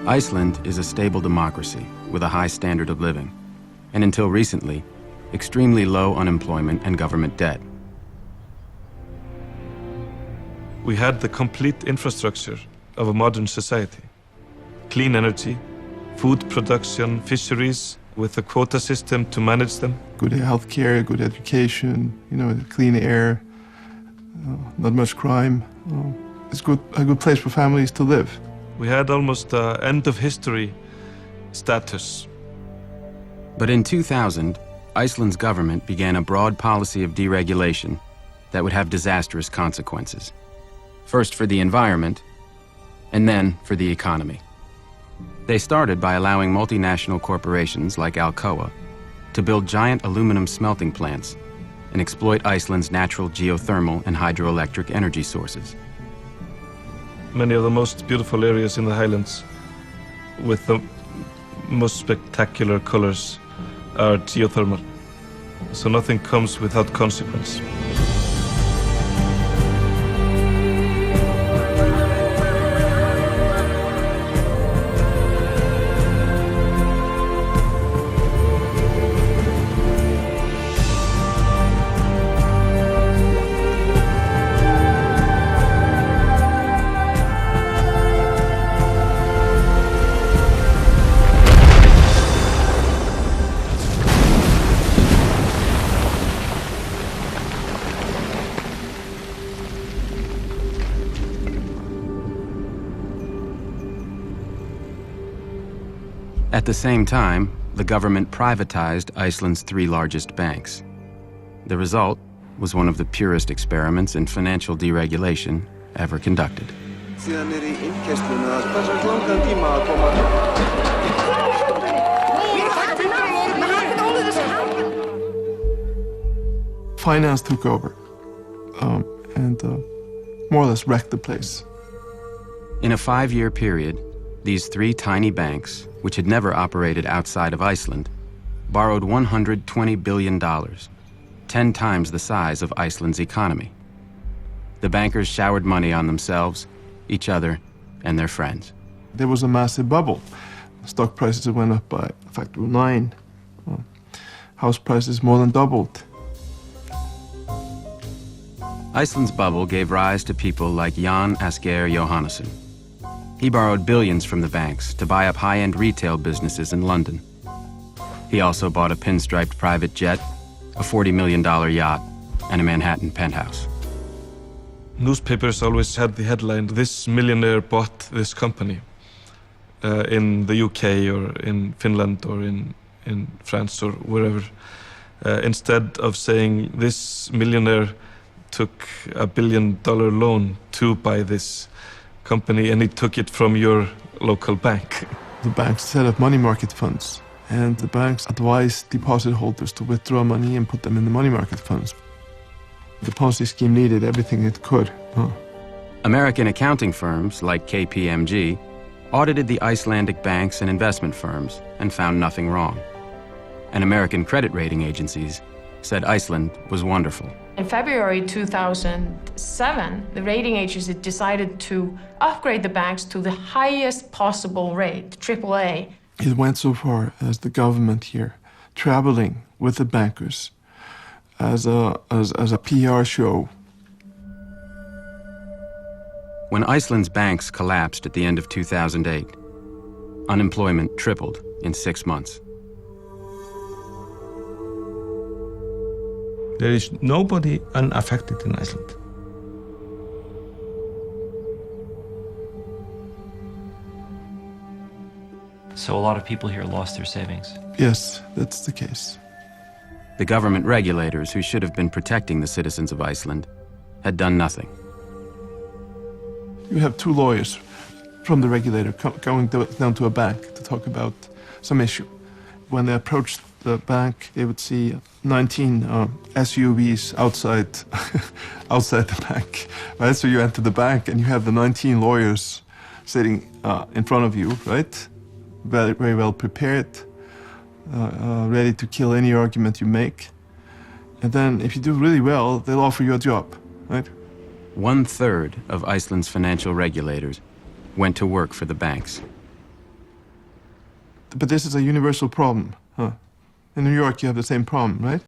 Iceland is a stable democracy with a high standard of living, and until recently, extremely low unemployment and government debt. We had the complete infrastructure of a modern society. Clean energy, food production, fisheries, with a quota system to manage them. Good healthcare, good education, clean air, not much crime. It's a good place for families to live. We had almost end of history status. But in 2000, Iceland's government began a broad policy of deregulation that would have disastrous consequences. First for the environment, and then for the economy. They started by allowing multinational corporations like Alcoa to build giant aluminum smelting plants and exploit Iceland's natural geothermal and hydroelectric energy sources. Many of the most beautiful areas in the highlands with the most spectacular colors are geothermal. So nothing comes without consequence. At the same time, the government privatized Iceland's 3 largest banks. The result was one of the purest experiments in financial deregulation ever conducted. Finance took over and more or less wrecked the place. In a 5-year period, these 3 tiny banks, which had never operated outside of Iceland, borrowed $120 billion, 10 times the size of Iceland's economy. The bankers showered money on themselves, each other, and their friends. There was a massive bubble. Stock prices went up by a factor of 9. House prices more than doubled. Iceland's bubble gave rise to people like Jan Asgeir Jóhannesson. He borrowed billions from the banks to buy up high-end retail businesses in London. He also bought a pinstriped private jet, a $40 million yacht, and a Manhattan penthouse. Newspapers always had the headline, "This millionaire bought this company," in the UK or in Finland or in France or wherever. Instead of saying, "This millionaire took $1 billion loan to buy this company and he took it from your local bank." The banks set up money market funds, and the banks advised deposit holders to withdraw money and put them in the money market funds. The Ponzi scheme needed everything it could. American accounting firms like KPMG audited the Icelandic banks and investment firms and found nothing wrong. And American credit rating agencies said Iceland was wonderful. In February 2007, the rating agency decided to upgrade the banks to the highest possible rate, AAA. It went so far as the government here traveling with the bankers as a PR show. When Iceland's banks collapsed at the end of 2008, unemployment tripled in 6 months. There is nobody unaffected in Iceland. So a lot of people here lost their savings. Yes, that's the case. The government regulators who should have been protecting the citizens of Iceland had done nothing. You have 2 lawyers from the regulator going down to a bank to talk about some issue. When they approached the bank, they would see 19 SUVs outside the bank. Right? So you enter the bank and you have the 19 lawyers sitting in front of you, right? Very, very well prepared, ready to kill any argument you make. And then if you do really well, they'll offer you a job, right? 1/3 of Iceland's financial regulators went to work for the banks. But this is a universal problem, huh? In New York, you have the same problem, right?